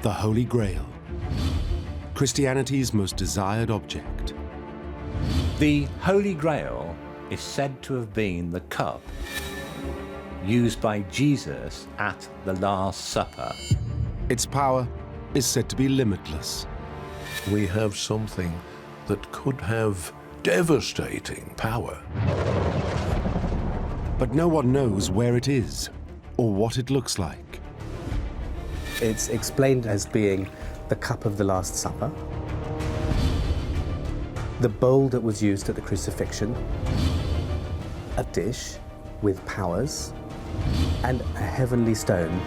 the Holy Grail, Christianity's most desired object. The Holy Grail is said to have been the cup used by Jesus at the Last Supper. Its power is said to be limitless. We have something that could have devastating power. But no one knows where it is or what it looks like. It's explained as being the cup of the Last Supper, the bowl that was used at the crucifixion, a dish with powers, and a heavenly stone.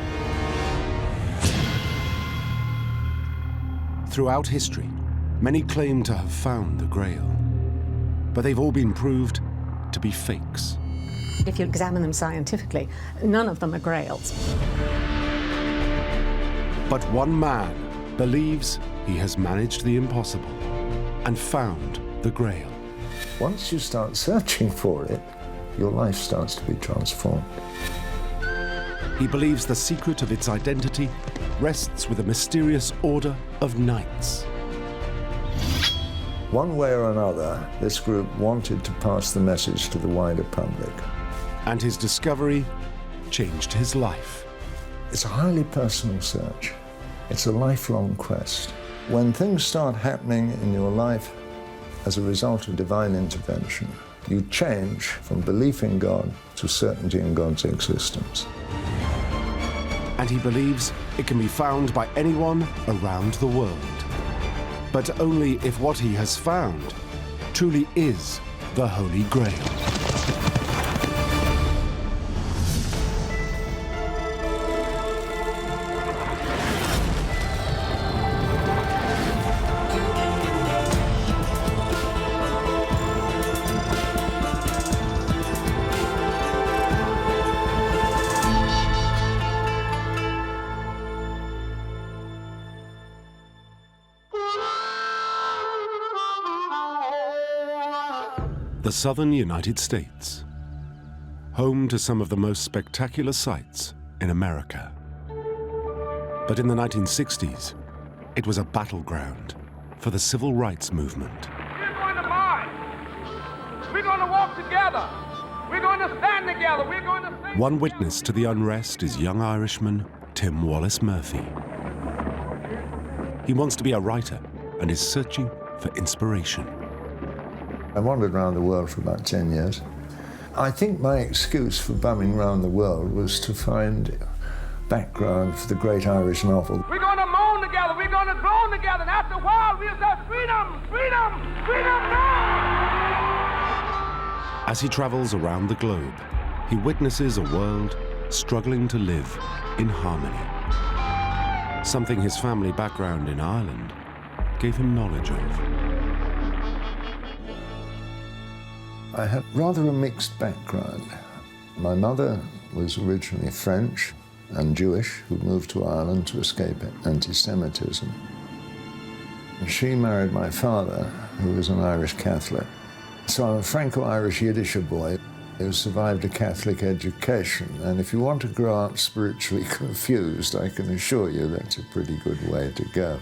Throughout history, many claim to have found the Grail, but they've all been proved to be fakes. If you examine them scientifically, none of them are Grails. But one man believes he has managed the impossible and found the Grail. Once you start searching for it, your life starts to be transformed. He believes the secret of its identity rests with a mysterious order of knights. One way or another, this group wanted to pass the message to the wider public. And his discovery changed his life. It's a highly personal search. It's a lifelong quest. When things start happening in your life as a result of divine intervention, you change from belief in God to certainty in God's existence. And he believes it can be found by anyone around the world. But only if what he has found truly is the Holy Grail. The southern United States, home to some of the most spectacular sights in America. But in the 1960s, it was a battleground for the civil rights movement. We're going to march. We're going to walk together. We're going to stand together. We're going to sing. One witness to the unrest is young Irishman Tim Wallace-Murphy. He wants to be a writer and is searching for inspiration. I wandered around the world for about 10 years. I think my excuse for bumming around the world was to find background for the great Irish novel. We're going to moan together. We're going to groan together. And after a while, we'll say, freedom, freedom, freedom now! As he travels around the globe, he witnesses a world struggling to live in harmony. Something his family background in Ireland gave him knowledge of. I had rather a mixed background. My mother was originally French and Jewish, who moved to Ireland to escape anti-Semitism. She married my father, who was an Irish Catholic. So I'm a Franco-Irish Yiddisher boy who survived a Catholic education. And if you want to grow up spiritually confused, I can assure you that's a pretty good way to go.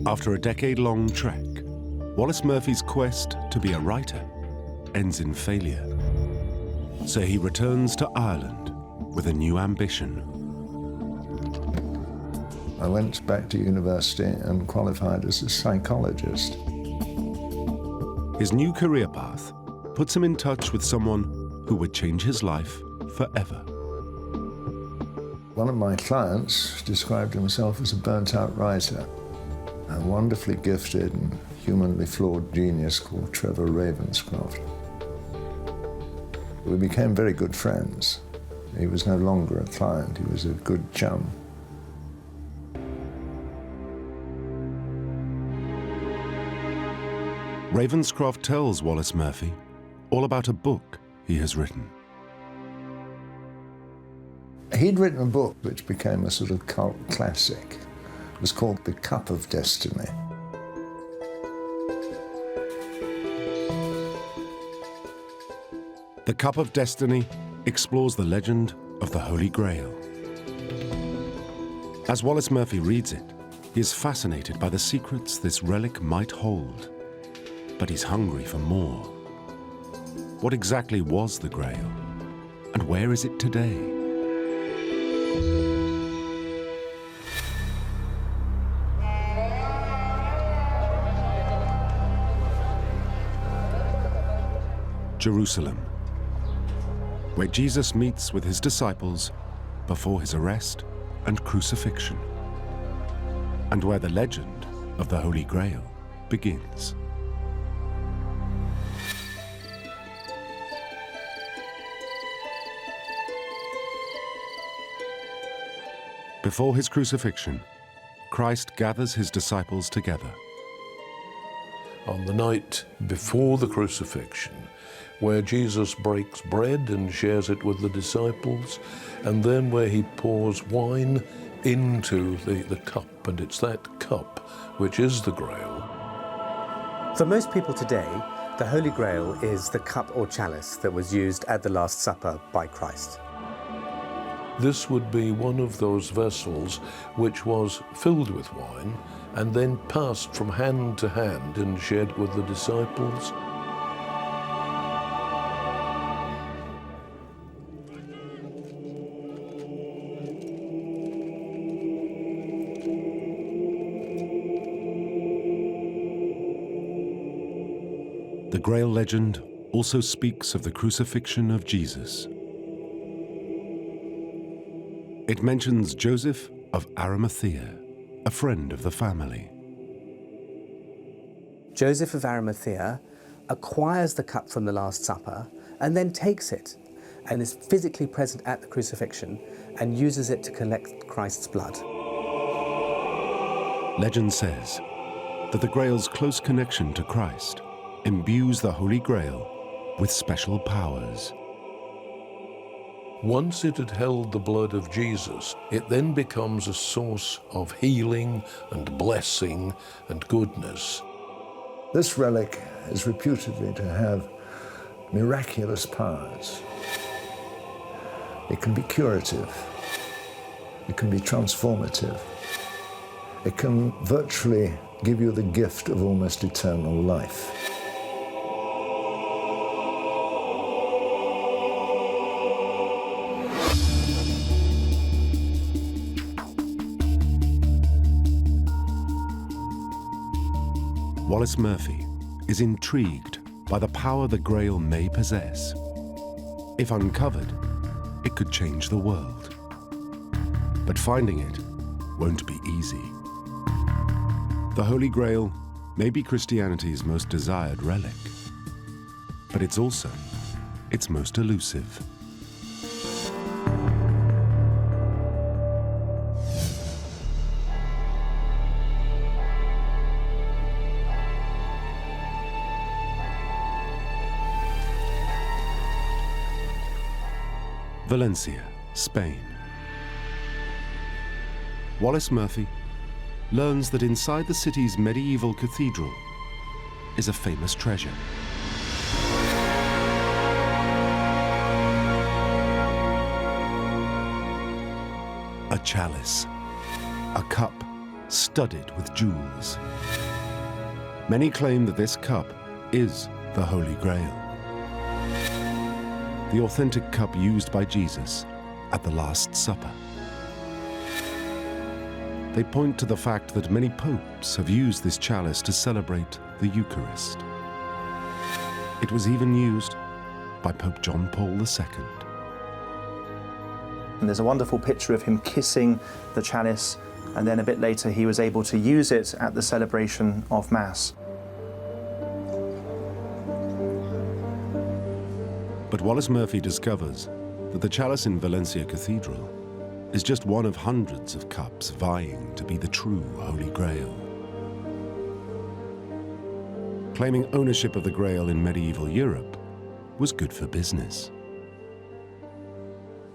After a decade-long trek, Wallace-Murphy's quest to be a writer ends in failure. So he returns to Ireland with a new ambition. I went back to university and qualified as a psychologist. His new career path puts him in touch with someone who would change his life forever. One of my clients described himself as a burnt-out writer, a wonderfully gifted and humanly flawed genius called Trevor Ravenscroft. We became very good friends. He was no longer a client, he was a good chum. Ravenscroft tells Wallace-Murphy all about a book he has written. He'd written a book which became a sort of cult classic. It was called The Cup of Destiny. The Cup of Destiny explores the legend of the Holy Grail. As Wallace-Murphy reads it, he is fascinated by the secrets this relic might hold, but he's hungry for more. What exactly was the Grail, and where is it today? Jerusalem, where Jesus meets with his disciples before his arrest and crucifixion, and where the legend of the Holy Grail begins. Before his crucifixion, Christ gathers his disciples together. On the night before the crucifixion, where Jesus breaks bread and shares it with the disciples, and then where he pours wine into the cup, and it's that cup which is the Grail. For most people today, the Holy Grail is the cup or chalice that was used at the Last Supper by Christ. This would be one of those vessels which was filled with wine and then passed from hand to hand and shared with the disciples. The Grail legend also speaks of the crucifixion of Jesus. It mentions Joseph of Arimathea, a friend of the family. Joseph of Arimathea acquires the cup from the Last Supper and then takes it and is physically present at the crucifixion and uses it to collect Christ's blood. Legend says that the Grail's close connection to Christ imbues the Holy Grail with special powers. Once it had held the blood of Jesus, it then becomes a source of healing and blessing and goodness. This relic is reputedly to have miraculous powers. It can be curative. It can be transformative. It can virtually give you the gift of almost eternal life. Wallace-Murphy is intrigued by the power the Grail may possess. If uncovered, it could change the world. But finding it won't be easy. The Holy Grail may be Christianity's most desired relic, but it's also its most elusive. Valencia, Spain. Wallace-Murphy learns that inside the city's medieval cathedral is a famous treasure. A chalice, a cup studded with jewels. Many claim that this cup is the Holy Grail, the authentic cup used by Jesus at the Last Supper. They point to the fact that many popes have used this chalice to celebrate the Eucharist. It was even used by Pope John Paul II. And there's a wonderful picture of him kissing the chalice, and then a bit later he was able to use it at the celebration of Mass. But Wallace-Murphy discovers that the chalice in Valencia Cathedral is just one of hundreds of cups vying to be the true Holy Grail. Claiming ownership of the Grail in medieval Europe was good for business.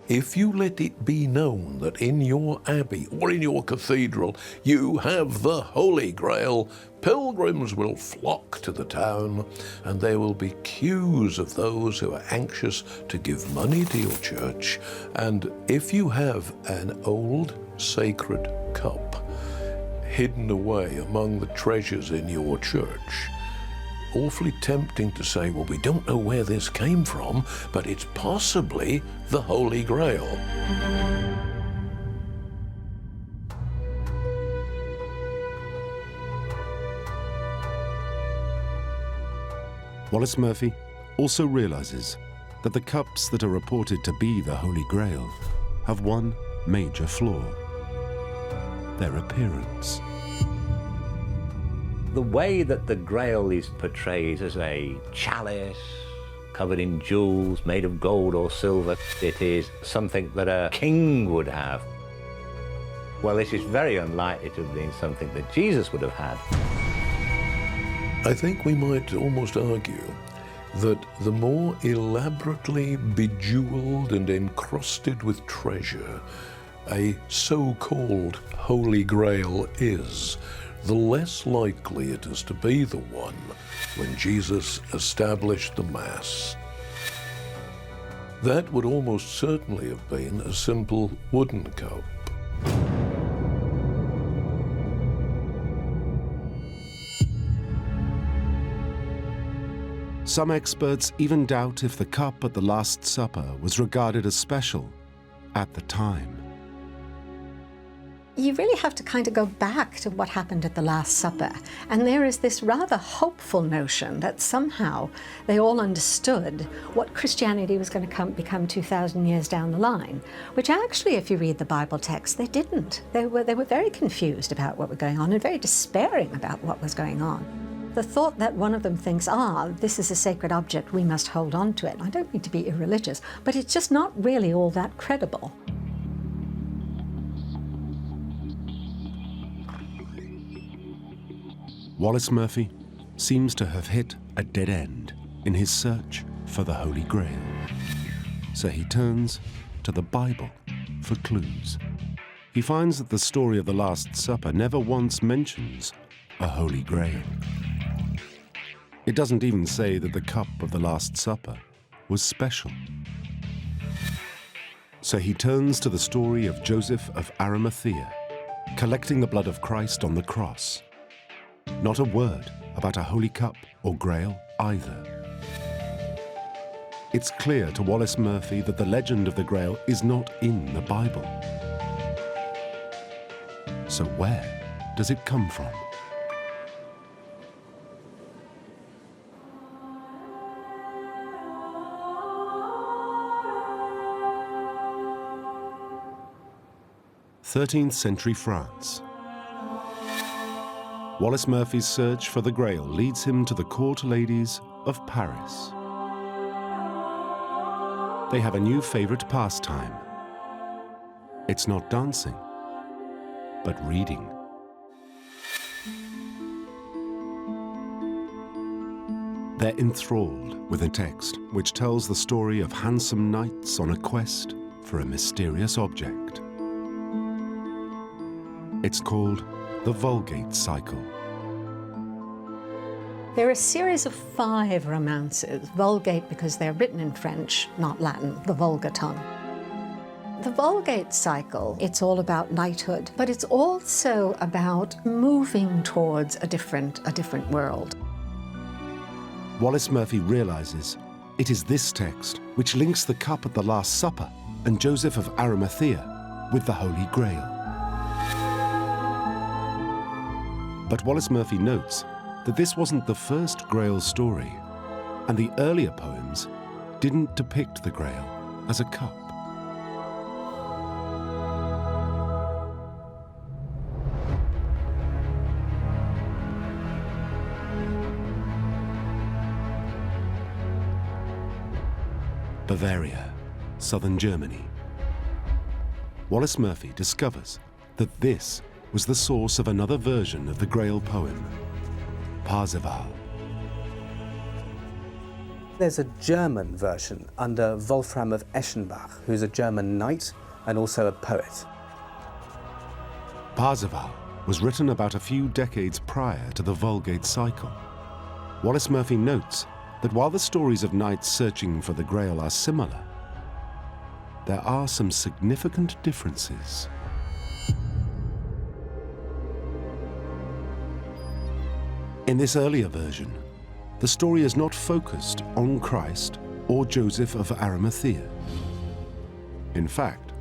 If you let it be known that in your abbey or in your cathedral you have the Holy Grail, pilgrims will flock to the town, and there will be queues of those who are anxious to give money to your church. And if you have an old sacred cup hidden away among the treasures in your church, awfully tempting to say, well, we don't know where this came from, but it's possibly the Holy Grail. Wallace-Murphy also realizes that the cups that are reported to be the Holy Grail have one major flaw: their appearance. The way that the Grail is portrayed as a chalice covered in jewels, made of gold or silver, it is something that a king would have. Well, this is very unlikely to have been something that Jesus would have had. I think we might almost argue that the more elaborately bejeweled and encrusted with treasure a so-called Holy Grail is, the less likely it is to be the one when Jesus established the Mass. That would almost certainly have been a simple wooden cup. Some experts even doubt if the cup at the Last Supper was regarded as special at the time. You really have to kind of go back to what happened at the Last Supper. And there is this rather hopeful notion that somehow they all understood what Christianity was going to become 2,000 years down the line, which actually, if you read the Bible text, they didn't. They were very confused about what was going on and very despairing about what was going on. The thought that one of them thinks, this is a sacred object, we must hold on to it. I don't mean to be irreligious, but it's just not really all that credible. Wallace-Murphy seems to have hit a dead end in his search for the Holy Grail. So he turns to the Bible for clues. He finds that the story of the Last Supper never once mentions a Holy Grail. It doesn't even say that the cup of the Last Supper was special. So he turns to the story of Joseph of Arimathea, collecting the blood of Christ on the cross. Not a word about a holy cup or grail either. It's clear to Wallace-Murphy that the legend of the Grail is not in the Bible. So where does it come from? (13th-century France). Wallace-Murphy's search for the Grail leads him to the court ladies of Paris. They have a new favorite pastime. It's not dancing, but reading. They're enthralled with a text which tells the story of handsome knights on a quest for a mysterious object. It's called the Vulgate Cycle. There are a series of 5 romances, Vulgate because they're written in French, not Latin, the vulgar tongue. The Vulgate Cycle, it's all about knighthood, but it's also about moving towards a different world. Wallace-Murphy realizes it is this text which links the cup at the Last Supper and Joseph of Arimathea with the Holy Grail. But Wallace-Murphy notes that this wasn't the first Grail story, and the earlier poems didn't depict the Grail as a cup. Bavaria, southern Germany. Wallace-Murphy discovers that this was the source of another version of the Grail poem, Parzival. There's a German version under Wolfram of Eschenbach, who's a German knight and also a poet. Parzival was written about a few decades prior to the Vulgate cycle. Wallace-Murphy notes that while the stories of knights searching for the Grail are similar, there are some significant differences. In this earlier version, the story is not focused on Christ or Joseph of Arimathea. In fact,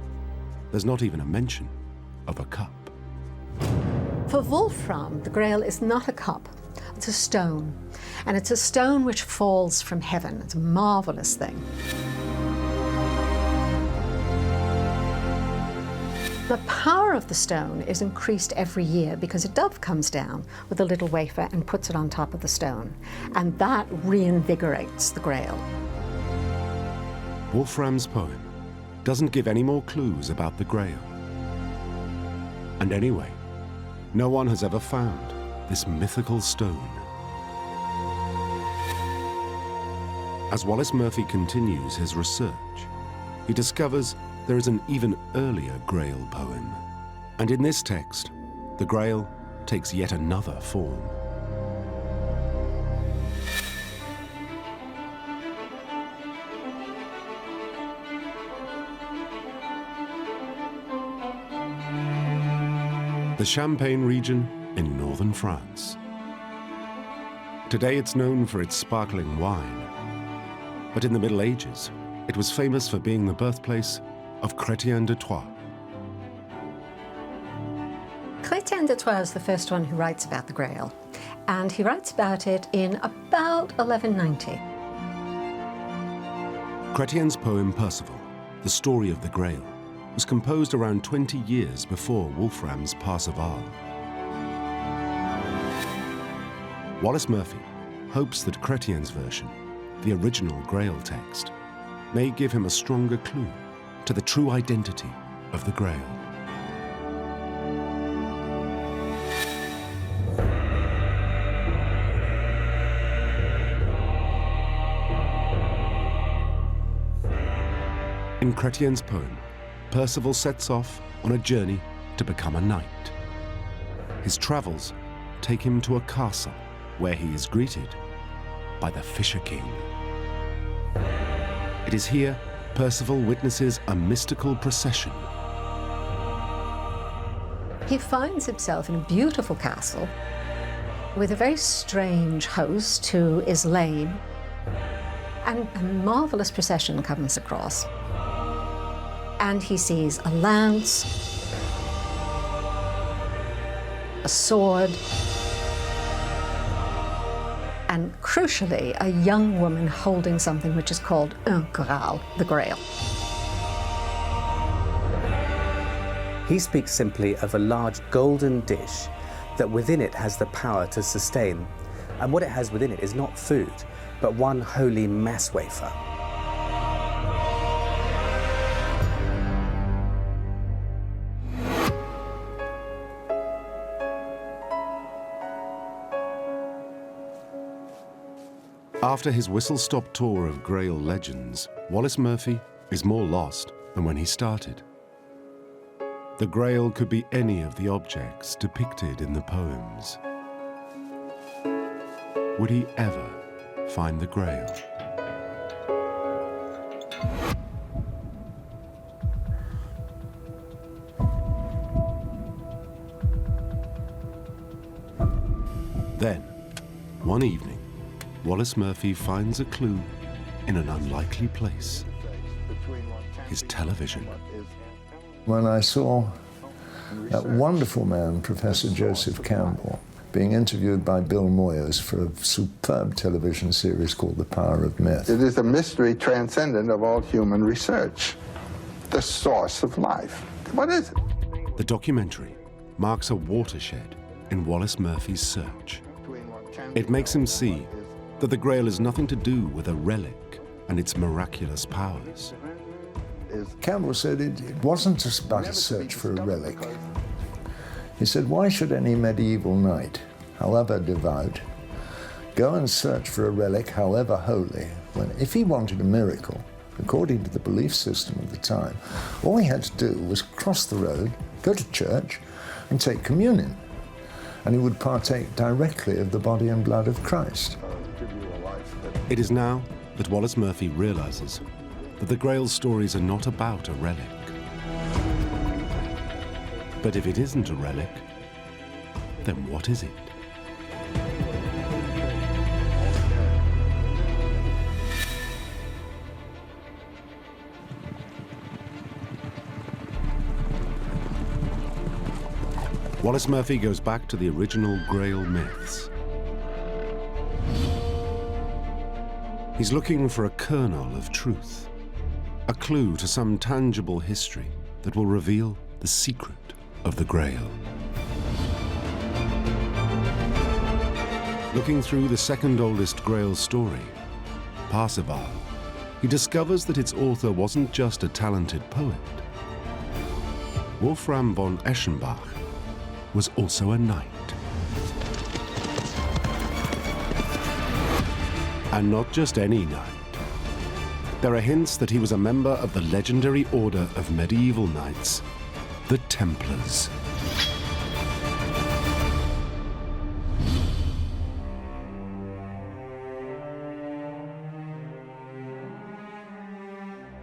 there's not even a mention of a cup. For Wolfram, the Grail is not a cup, it's a stone. And it's a stone which falls from heaven. It's a marvelous thing. The power of the stone is increased every year because a dove comes down with a little wafer and puts it on top of the stone. And that reinvigorates the Grail. Wolfram's poem doesn't give any more clues about the Grail. And anyway, no one has ever found this mythical stone. As Wallace-Murphy continues his research, he discovers there is an even earlier Grail poem. And in this text, the Grail takes yet another form. The Champagne region in northern France. Today it's known for its sparkling wine, but in the Middle Ages, it was famous for being the birthplace of Chrétien de Troyes. Chrétien de Troyes is the first one who writes about the Grail, and he writes about it in about 1190. Chrétien's poem Percival, the story of the Grail, was composed around 20 years before Wolfram's Parzival. Wallace-Murphy hopes that Chrétien's version, the original Grail text, may give him a stronger clue to the true identity of the Grail. In Chrétien's poem, Percival sets off on a journey to become a knight. His travels take him to a castle where he is greeted by the Fisher King. It is here Percival witnesses a mystical procession. He finds himself in a beautiful castle with a very strange host who is lame, and a marvelous procession comes across. And he sees a lance, a sword, and crucially, a young woman holding something which is called un Graal, the Grail. He speaks simply of a large golden dish that within it has the power to sustain. And what it has within it is not food, but one holy mass wafer. After his whistle-stop tour of Grail legends, Wallace-Murphy is more lost than when he started. The Grail could be any of the objects depicted in the poems. Would he ever find the Grail? Then, one evening, Wallace-Murphy finds a clue in an unlikely place: his television. When I saw that wonderful man, Professor Joseph Campbell, being interviewed by Bill Moyers for a superb television series called The Power of Myth. It is a mystery transcendent of all human research, the source of life. What is it? The documentary marks a watershed in Wallace-Murphy's search. It makes him see that the Grail is nothing to do with a relic and its miraculous powers. Campbell said it wasn't just about a search for a relic. He said, why should any medieval knight, however devout, go and search for a relic, however holy, when if he wanted a miracle, according to the belief system of the time, all he had to do was cross the road, go to church, and take communion. And he would partake directly of the body and blood of Christ. It is now that Wallace-Murphy realizes that the Grail stories are not about a relic. But if it isn't a relic, then what is it? Wallace-Murphy goes back to the original Grail myths. He's looking for a kernel of truth, a clue to some tangible history that will reveal the secret of the Grail. Looking through the second oldest Grail story, Parzival, he discovers that its author wasn't just a talented poet. Wolfram von Eschenbach was also a knight. And not just any knight. There are hints that he was a member of the legendary order of medieval knights, the Templars.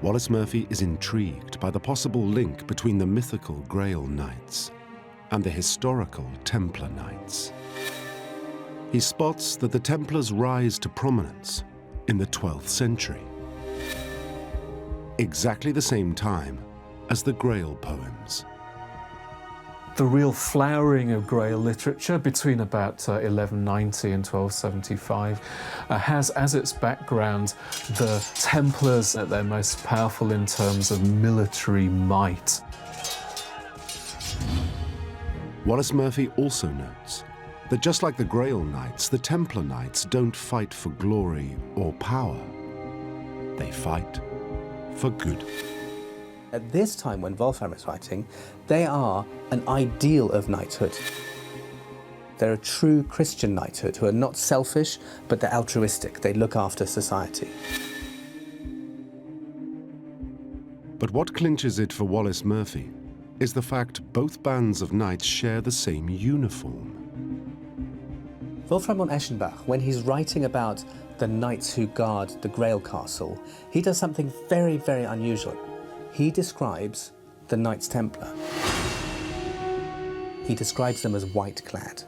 Wallace-Murphy is intrigued by the possible link between the mythical Grail Knights and the historical Templar Knights. He spots that the Templars rise to prominence in the 12th century, exactly the same time as the Grail poems. The real flowering of Grail literature between about 1190 and 1275 has as its background the Templars at their most powerful in terms of military might. Wallace-Murphy also notes that just like the Grail Knights, the Templar Knights don't fight for glory or power. They fight for good. At this time when Wolfram is writing, they are an ideal of knighthood. They're a true Christian knighthood who are not selfish, but they're altruistic. They look after society. But what clinches it for Wallace-Murphy is the fact both bands of knights share the same uniform. Wolfram von Eschenbach, when he's writing about the knights who guard the Grail castle, he does something very, very unusual. He describes the Knights Templar. He describes them as white-clad,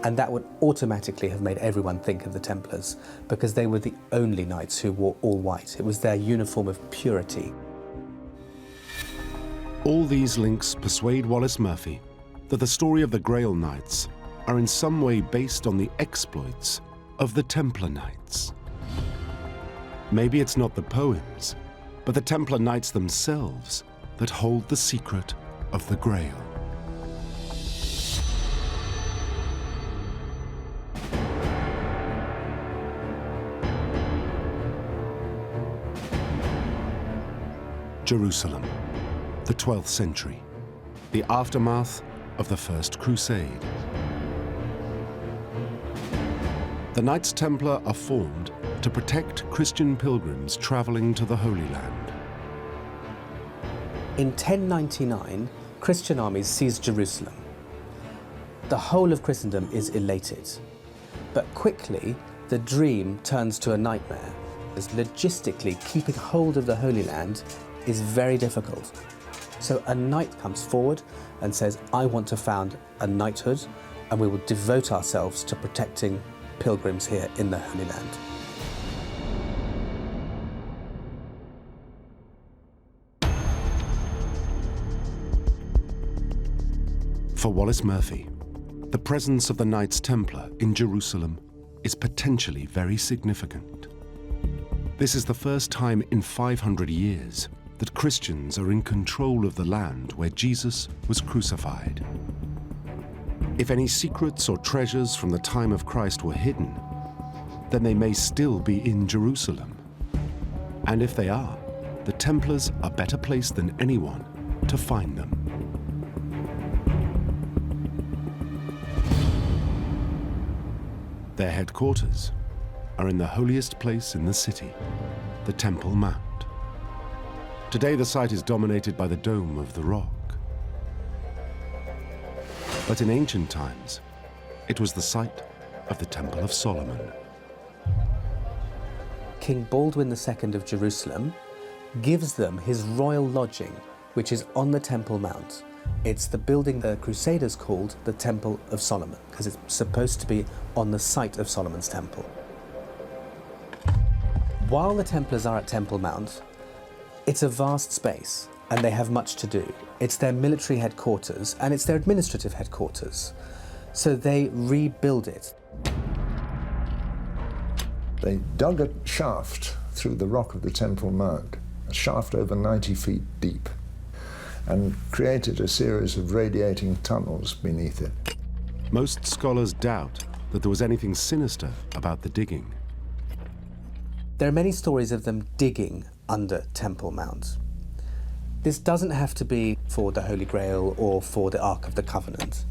and that would automatically have made everyone think of the Templars because they were the only knights who wore all white. It was their uniform of purity. All these links persuade Wallace-Murphy that the story of the Grail Knights are in some way based on the exploits of the Templar Knights. Maybe it's not the poems, but the Templar Knights themselves that hold the secret of the Grail. Jerusalem, the 12th century, the aftermath of the First Crusade. The Knights Templar are formed to protect Christian pilgrims traveling to the Holy Land. In 1099, Christian armies seize Jerusalem. The whole of Christendom is elated. But quickly, the dream turns to a nightmare, as logistically keeping hold of the Holy Land is very difficult. So a knight comes forward and says, I want to found a knighthood, and we will devote ourselves to protecting pilgrims here in the Holy Land. For Wallace-Murphy, the presence of the Knights Templar in Jerusalem is potentially very significant. This is the first time in 500 years that Christians are in control of the land where Jesus was crucified. If any secrets or treasures from the time of Christ were hidden, then they may still be in Jerusalem. And if they are, the Templars are better placed than anyone to find them. Their headquarters are in the holiest place in the city, the Temple Mount. Today the site is dominated by the dome of the rock. But in ancient times, it was the site of the Temple of Solomon. King Baldwin II of Jerusalem gives them his royal lodging, which is on the Temple Mount. It's the building the Crusaders called the Temple of Solomon, because it's supposed to be on the site of Solomon's temple. While the Templars are at Temple Mount, it's a vast space and they have much to do. It's their military headquarters and it's their administrative headquarters. So they rebuild it. They dug a shaft through the rock of the Temple Mount, a shaft over 90 feet deep, and created a series of radiating tunnels beneath it. Most scholars doubt that there was anything sinister about the digging. There are many stories of them digging under Temple Mount. This doesn't have to be for the Holy Grail or for the Ark of the Covenant.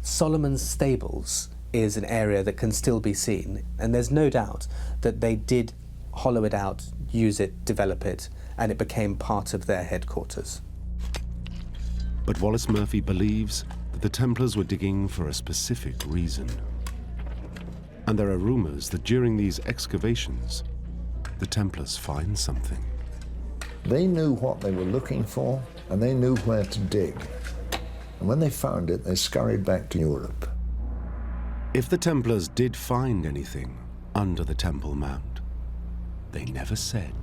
Solomon's stables is an area that can still be seen, and there's no doubt that they did hollow it out, use it, develop it, and it became part of their headquarters. But Wallace-Murphy believes that the Templars were digging for a specific reason. And there are rumors that during these excavations, the Templars find something. They knew what they were looking for, and they knew where to dig. And when they found it, they scurried back to Europe. If the Templars did find anything under the Temple Mount, they never said.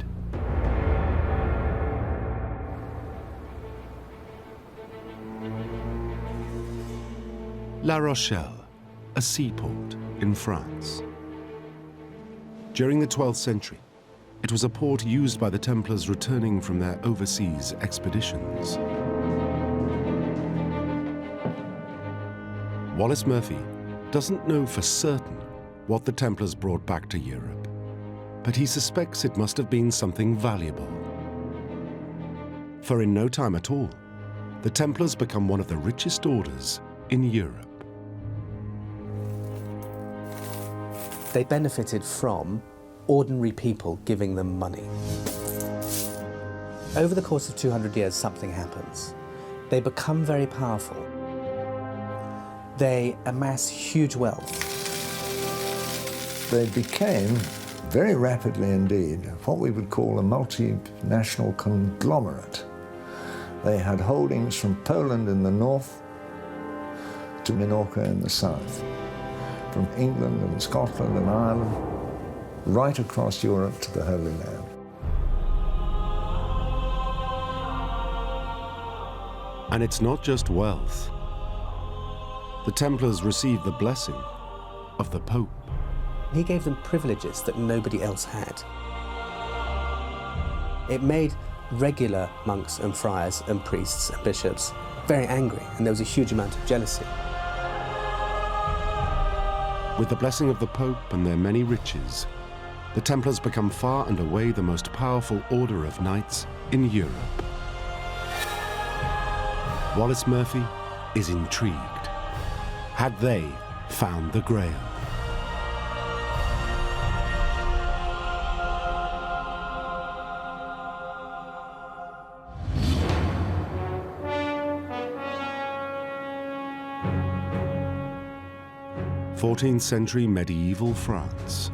La Rochelle, a seaport in France. During the 12th century, it was a port used by the Templars returning from their overseas expeditions. Wallace-Murphy doesn't know for certain what the Templars brought back to Europe, but he suspects it must have been something valuable. For in no time at all, the Templars become one of the richest orders in Europe. They benefited from ordinary people giving them money. Over the course of 200 years, something happens. They become very powerful. They amass huge wealth. They became, very rapidly indeed, what we would call a multinational conglomerate. They had holdings from Poland in the north to Minorca in the south, from England and Scotland and Ireland, right across Europe to the Holy Land. And it's not just wealth. The Templars received the blessing of the Pope. He gave them privileges that nobody else had. It made regular monks and friars and priests and bishops very angry, and there was a huge amount of jealousy. With the blessing of the Pope and their many riches, the Templars become far and away the most powerful order of knights in Europe. Wallace-Murphy is intrigued. Had they found the Grail? Century medieval France.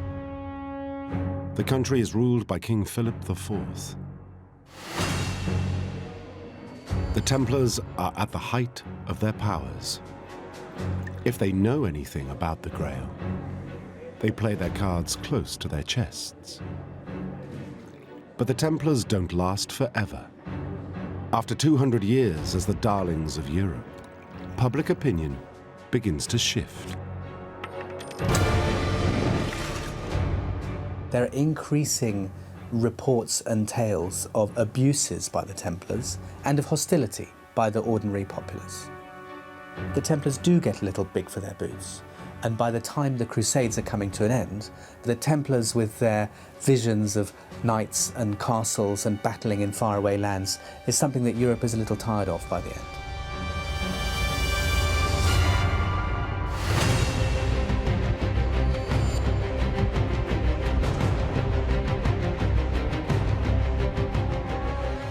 The country is ruled by King Philip IV. The Templars are at the height of their powers. If they know anything about the Grail, they play their cards close to their chests. But the Templars don't last forever. After 200 years as the darlings of Europe, public opinion begins to shift. There are increasing reports and tales of abuses by the Templars and of hostility by the ordinary populace. The Templars do get a little big for their boots, and by the time the Crusades are coming to an end, the Templars, with their visions of knights and castles and battling in faraway lands, is something that Europe is a little tired of by the end.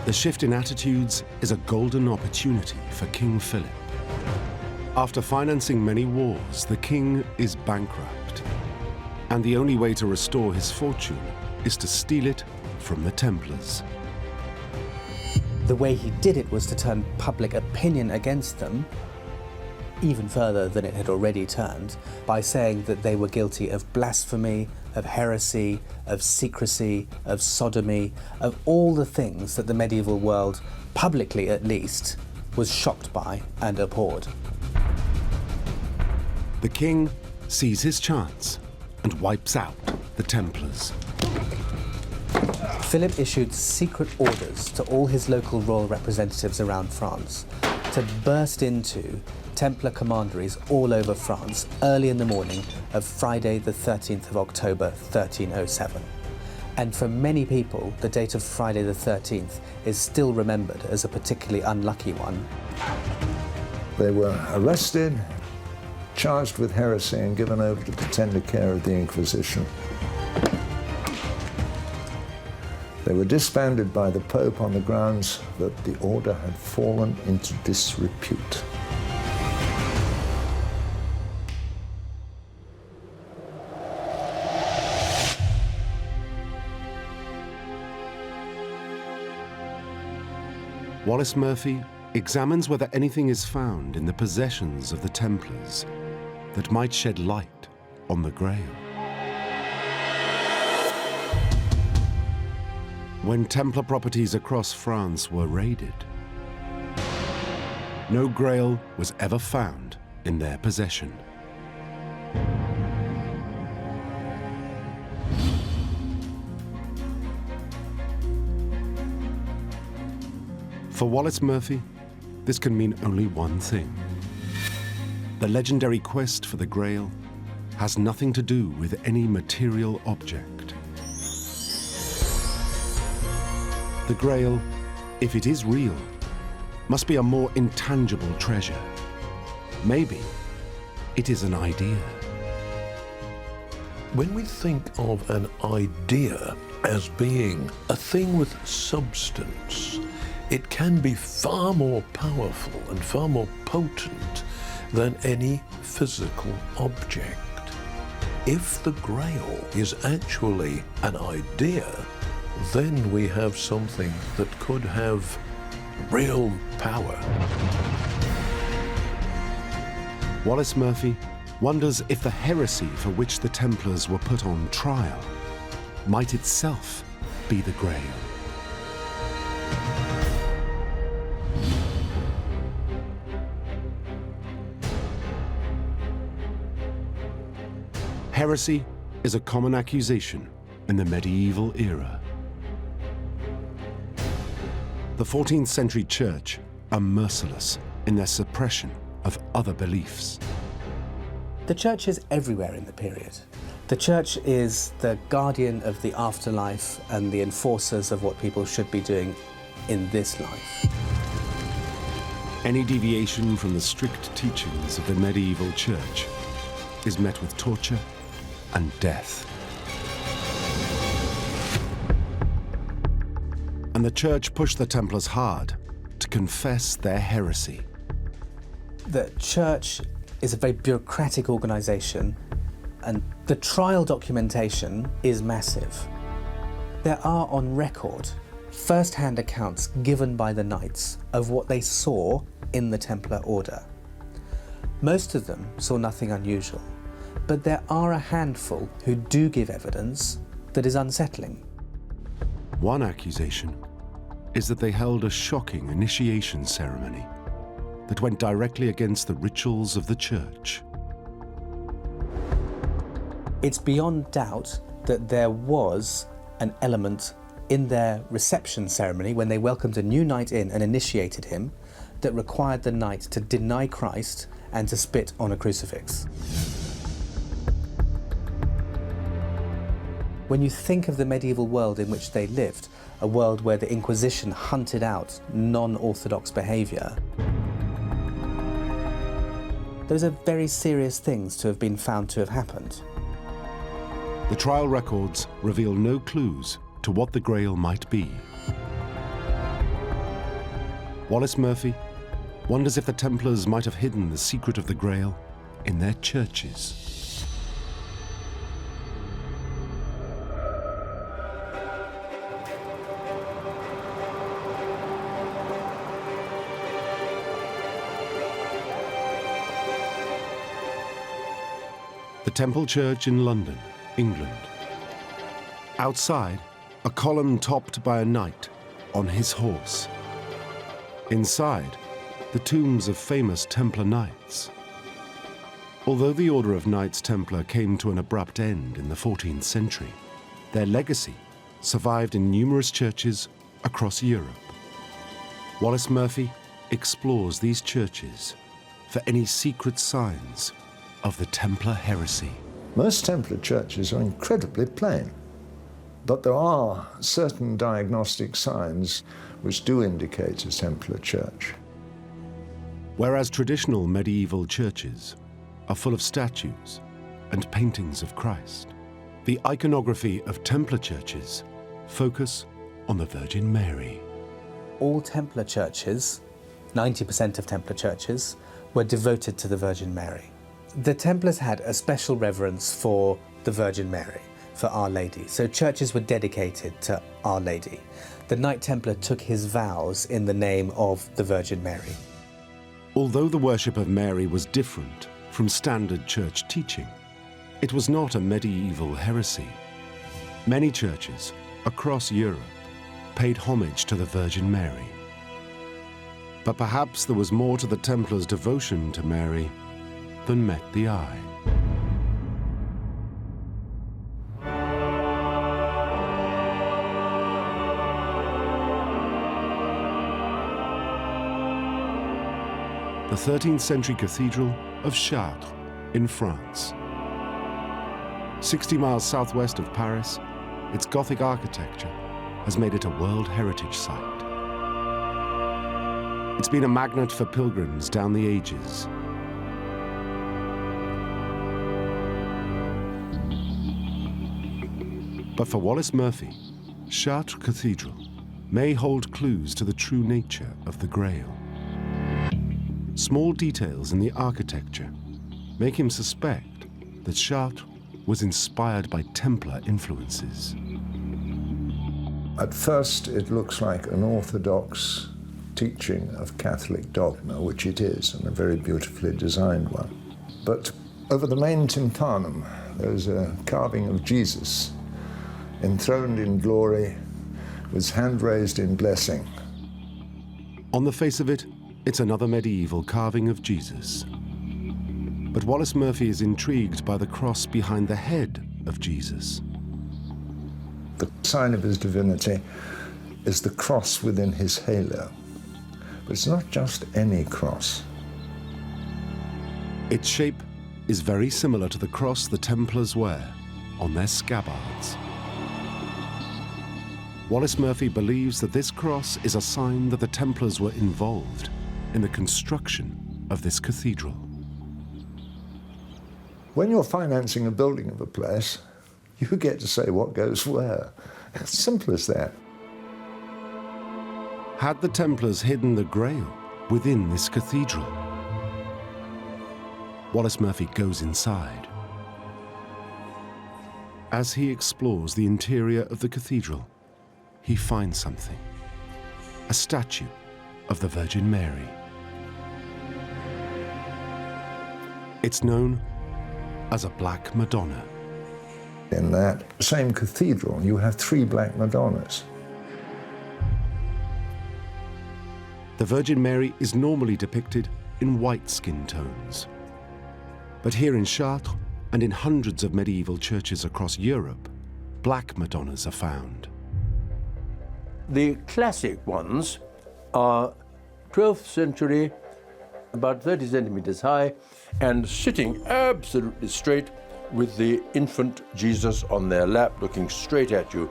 The shift in attitudes is a golden opportunity for King Philip. After financing many wars, the king is bankrupt, and the only way to restore his fortune is to steal it from the Templars. The way he did it was to turn public opinion against them even further than it had already turned, by saying that they were guilty of blasphemy, of heresy, of secrecy, of sodomy, of all the things that the medieval world, publicly at least, was shocked by and abhorred. The king sees his chance and wipes out the Templars. Philip issued secret orders to all his local royal representatives around France to burst into Templar commanderies all over France early in the morning of Friday the 13th of October 1307. And for many people, the date of Friday the 13th is still remembered as a particularly unlucky one. They were arrested, charged with heresy and given over to the tender care of the Inquisition. They were disbanded by the Pope on the grounds that the order had fallen into disrepute. Wallace-Murphy examines whether anything is found in the possessions of the Templars that might shed light on the Grail. When Templar properties across France were raided, no Grail was ever found in their possession. For Wallace-Murphy, this can mean only one thing. The legendary quest for the Grail has nothing to do with any material object. The Grail, if it is real, must be a more intangible treasure. Maybe it is an idea. When we think of an idea as being a thing with substance, it can be far more powerful and far more potent than any physical object. If the Grail is actually an idea, then we have something that could have real power. Wallace-Murphy wonders if the heresy for which the Templars were put on trial might itself be the Grail. Heresy is a common accusation in the medieval era. The 14th century church are merciless in their suppression of other beliefs. The church is everywhere in the period. The church is the guardian of the afterlife and the enforcers of what people should be doing in this life. Any deviation from the strict teachings of the medieval church is met with torture and death. And the church pushed the Templars hard to confess their heresy. The church is a very bureaucratic organization, and the trial documentation is massive. There are on record first-hand accounts given by the knights of what they saw in the Templar order. Most of them saw nothing unusual, but there are a handful who do give evidence that is unsettling. One accusation is that they held a shocking initiation ceremony that went directly against the rituals of the church. It's beyond doubt that there was an element in their reception ceremony when they welcomed a new knight in and initiated him that required the knight to deny Christ and to spit on a crucifix. When you think of the medieval world in which they lived, a world where the Inquisition hunted out non-orthodox behavior, those are very serious things to have been found to have happened. The trial records reveal no clues to what the Grail might be. Wallace-Murphy wonders if the Templars might have hidden the secret of the Grail in their churches. The Temple Church in London, England. Outside, a column topped by a knight on his horse. Inside, the tombs of famous Templar knights. Although the order of Knights Templar came to an abrupt end in the 14th century, their legacy survived in numerous churches across Europe. Wallace-Murphy explores these churches for any secret signs of the Templar heresy. Most Templar churches are incredibly plain, but there are certain diagnostic signs which do indicate a Templar church. Whereas traditional medieval churches are full of statues and paintings of Christ, the iconography of Templar churches focus on the Virgin Mary. All Templar churches, 90% of Templar churches, were devoted to the Virgin Mary. The Templars had a special reverence for the Virgin Mary, for Our Lady. So churches were dedicated to Our Lady. The Knight Templar took his vows in the name of the Virgin Mary. Although the worship of Mary was different from standard church teaching, it was not a medieval heresy. Many churches across Europe paid homage to the Virgin Mary. But perhaps there was more to the Templars' devotion to Mary than met the eye. The 13th century cathedral of Chartres in France. 60 miles southwest of Paris, its Gothic architecture has made it a World Heritage Site. It's been a magnet for pilgrims down the ages. But for Wallace-Murphy, Chartres Cathedral may hold clues to the true nature of the Grail. Small details in the architecture make him suspect that Chartres was inspired by Templar influences. At first, it looks like an orthodox teaching of Catholic dogma, which it is, and a very beautifully designed one. But over the main tympanum, there's a carving of Jesus, enthroned in glory, with hand raised in blessing. On the face of it, it's another medieval carving of Jesus. But Wallace-Murphy is intrigued by the cross behind the head of Jesus. The sign of his divinity is the cross within his halo. But it's not just any cross. Its shape is very similar to the cross the Templars wear on their scabbards. Wallace-Murphy believes that this cross is a sign that the Templars were involved in the construction of this cathedral. When you're financing a building of a place, you get to say what goes where. It's simple as that. Had the Templars hidden the Grail within this cathedral? Wallace-Murphy goes inside. As he explores the interior of the cathedral, he finds something. A statue of the Virgin Mary. It's known as a Black Madonna. In that same cathedral, you have 3 Black Madonnas. The Virgin Mary is normally depicted in white skin tones. But here in Chartres, and in hundreds of medieval churches across Europe, Black Madonnas are found. The classic ones are 12th century, about 30 centimeters high, and sitting absolutely straight with the infant Jesus on their lap, looking straight at you.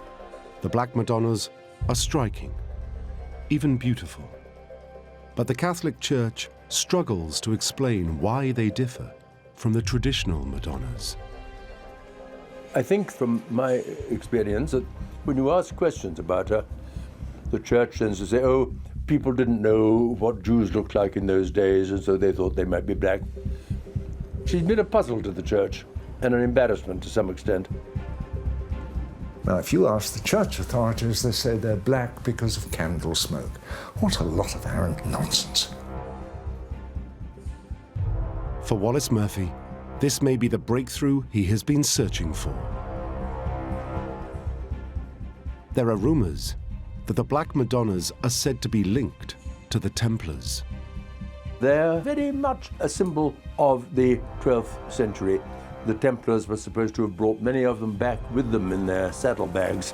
The Black Madonnas are striking, even beautiful. But the Catholic Church struggles to explain why they differ from the traditional Madonnas. I think from my experience that when you ask questions about her, the Church tends to say, oh, People didn't know what Jews looked like in those days, and so they thought they might be black. She's been a puzzle to the church and an embarrassment to some extent. Now, if you ask the church authorities, they say they're black because of candle smoke. What a lot of arrant nonsense. For Wallace-Murphy, this may be the breakthrough he has been searching for. There are rumors that the Black Madonnas are said to be linked to the Templars. They're very much a symbol of the 12th century. The Templars were supposed to have brought many of them back with them in their saddlebags.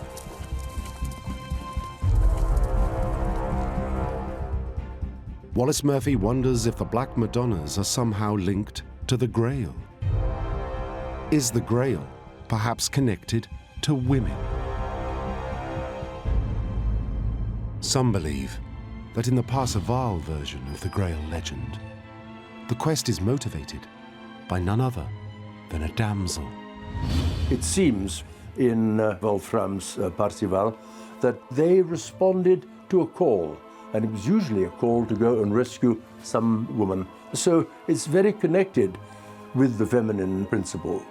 Wallace-Murphy wonders if the Black Madonnas are somehow linked to the Grail. Is the Grail perhaps connected to women? Some believe that in the Parseval version of the Grail legend, the quest is motivated by none other than a damsel. It seems in Wolfram's Parseval that they responded to a call, and it was usually a call to go and rescue some woman. So it's very connected with the feminine principle.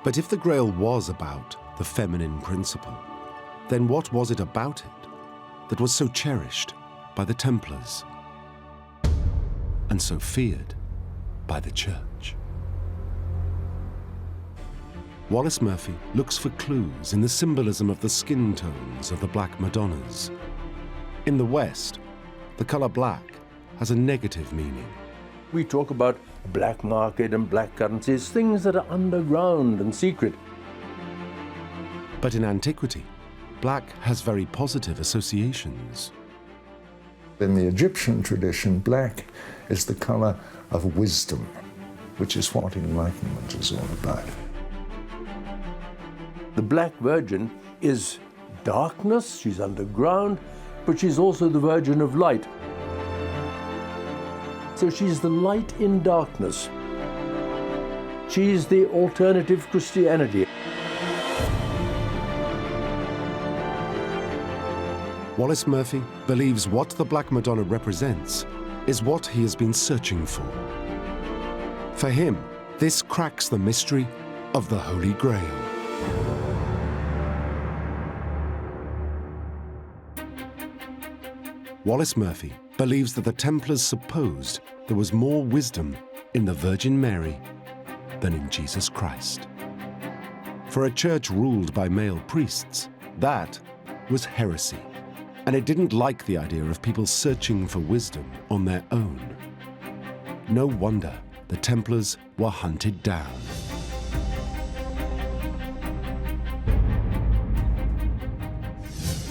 But if the Grail was about the feminine principle, then what was it about it that was so cherished by the Templars and so feared by the Church? Wallace-Murphy looks for clues in the symbolism of the skin tones of the Black Madonnas. In the West, the color black has a negative meaning. We talk about black market and black currencies, things that are underground and secret. But in antiquity, black has very positive associations. In the Egyptian tradition, black is the color of wisdom, which is what enlightenment is all about. The Black Virgin is darkness, she's underground, but she's also the Virgin of light. So she's the light in darkness. She's the alternative Christianity. Wallace-Murphy believes what the Black Madonna represents is what he has been searching for. For him, this cracks the mystery of the Holy Grail. Wallace-Murphy believes that the Templars supposed there was more wisdom in the Virgin Mary than in Jesus Christ. For a church ruled by male priests, that was heresy, and it didn't like the idea of people searching for wisdom on their own. No wonder the Templars were hunted down.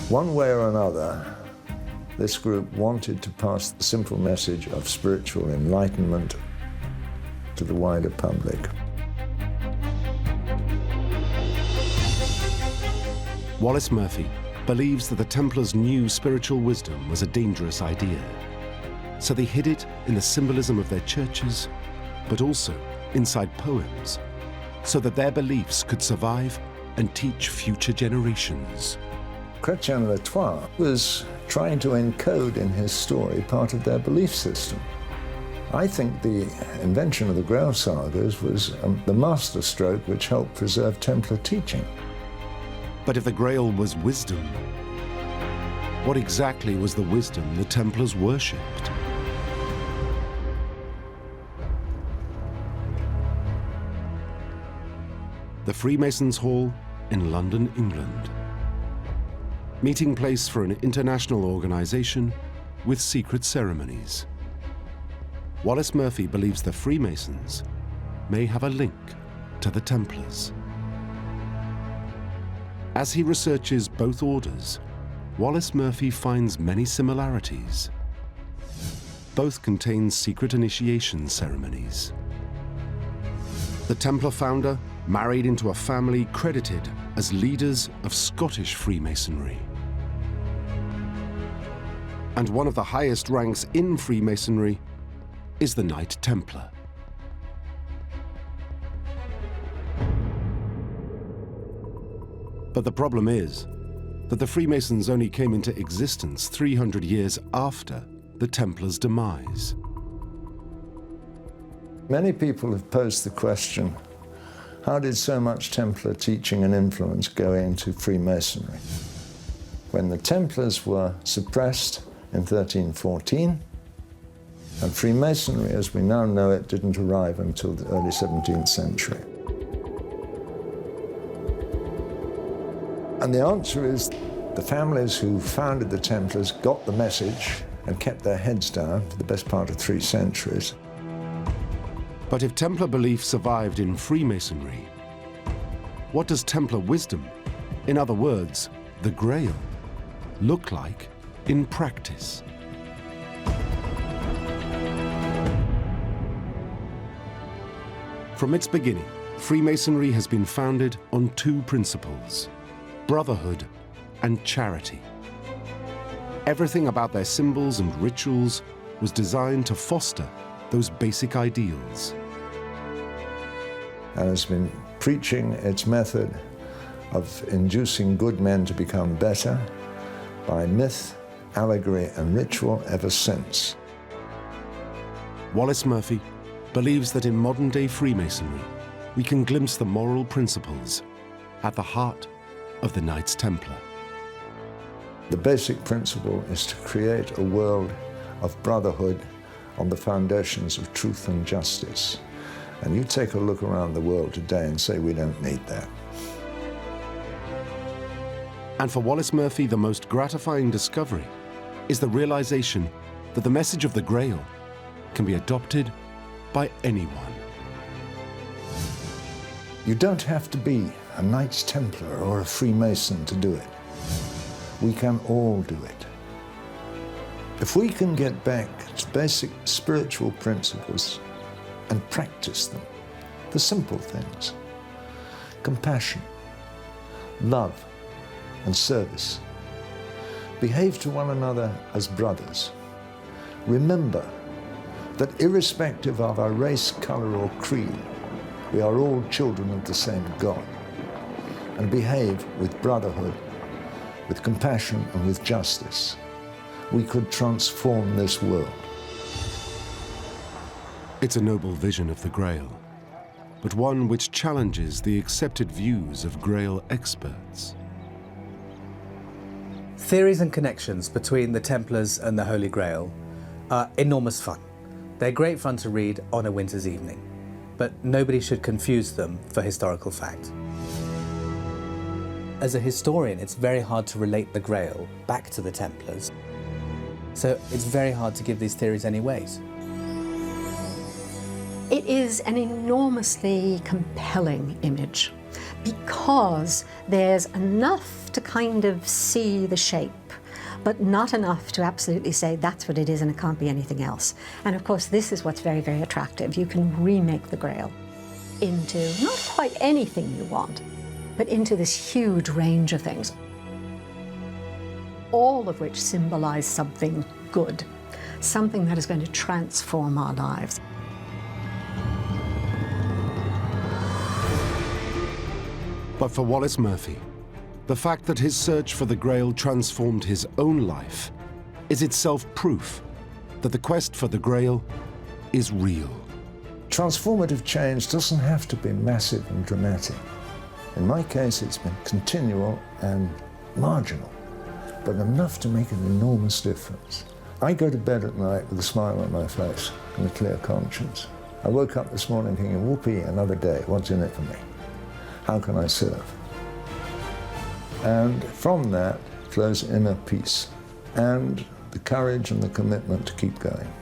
One way or another, this group wanted to pass the simple message of spiritual enlightenment to the wider public. Wallace-Murphy believes that the Templars knew spiritual wisdom was a dangerous idea, so they hid it in the symbolism of their churches, but also inside poems, so that their beliefs could survive and teach future generations. Chrétien Latour was trying to encode in his story part of their belief system. I think the invention of the Grail sagas was the masterstroke which helped preserve Templar teaching. But if the Grail was wisdom, what exactly was the wisdom the Templars worshipped? The Freemasons' Hall in London, England. Meeting place for an international organization with secret ceremonies. Wallace-Murphy believes the Freemasons may have a link to the Templars. As he researches both orders, Wallace-Murphy finds many similarities. Both contain secret initiation ceremonies. The Templar founder married into a family credited as leaders of Scottish Freemasonry. And one of the highest ranks in Freemasonry is the Knight Templar. But the problem is that the Freemasons only came into existence 300 years after the Templars' demise. Many people have posed the question, how did so much Templar teaching and influence go into Freemasonry? When the Templars were suppressed in 1314, and Freemasonry, as we now know it, didn't arrive until the early 17th century. And the answer is the families who founded the Templars got the message and kept their heads down for the best part of 3 centuries. But if Templar belief survived in Freemasonry, what does Templar wisdom, in other words, the Grail, look like in practice? From its beginning, Freemasonry has been founded on 2 principles: brotherhood and charity. Everything about their symbols and rituals was designed to foster those basic ideals. And has been preaching its method of inducing good men to become better by myth, allegory, and ritual ever since. Wallace-Murphy believes that in modern-day Freemasonry, we can glimpse the moral principles at the heart of the Knights Templar. The basic principle is to create a world of brotherhood on the foundations of truth and justice. And you take a look around the world today and say we don't need that. And for Wallace-Murphy, the most gratifying discovery is the realization that the message of the Grail can be adopted by anyone. You don't have to be a Knights Templar or a Freemason to do it. We can all do it. If we can get back to basic spiritual principles and practice them, the simple things, compassion, love, and service, behave to one another as brothers, remember that irrespective of our race, color, or creed, we are all children of the same God, and behave with brotherhood, with compassion, and with justice, we could transform this world. It's a noble vision of the Grail, but one which challenges the accepted views of Grail experts. Theories and connections between the Templars and the Holy Grail are enormous fun. They're great fun to read on a winter's evening, but nobody should confuse them for historical fact. As a historian, it's very hard to relate the Grail back to the Templars, so it's very hard to give these theories any weight. It is an enormously compelling image because there's enough to kind of see the shape, but not enough to absolutely say that's what it is and it can't be anything else. And of course, this is what's very, very attractive. You can remake the Grail into not quite anything you want, but into this huge range of things, all of which symbolize something good, something that is going to transform our lives. But for Wallace-Murphy, the fact that his search for the Grail transformed his own life is itself proof that the quest for the Grail is real. Transformative change doesn't have to be massive and dramatic. In my case, it's been continual and marginal, but enough to make an enormous difference. I go to bed at night with a smile on my face and a clear conscience. I woke up this morning thinking, whoopee, another day, what's in it for me? How can I serve? And from that flows inner peace and the courage and the commitment to keep going.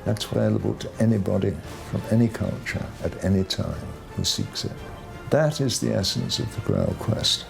That's available to anybody from any culture at any time who seeks it. That is the essence of the Grail quest.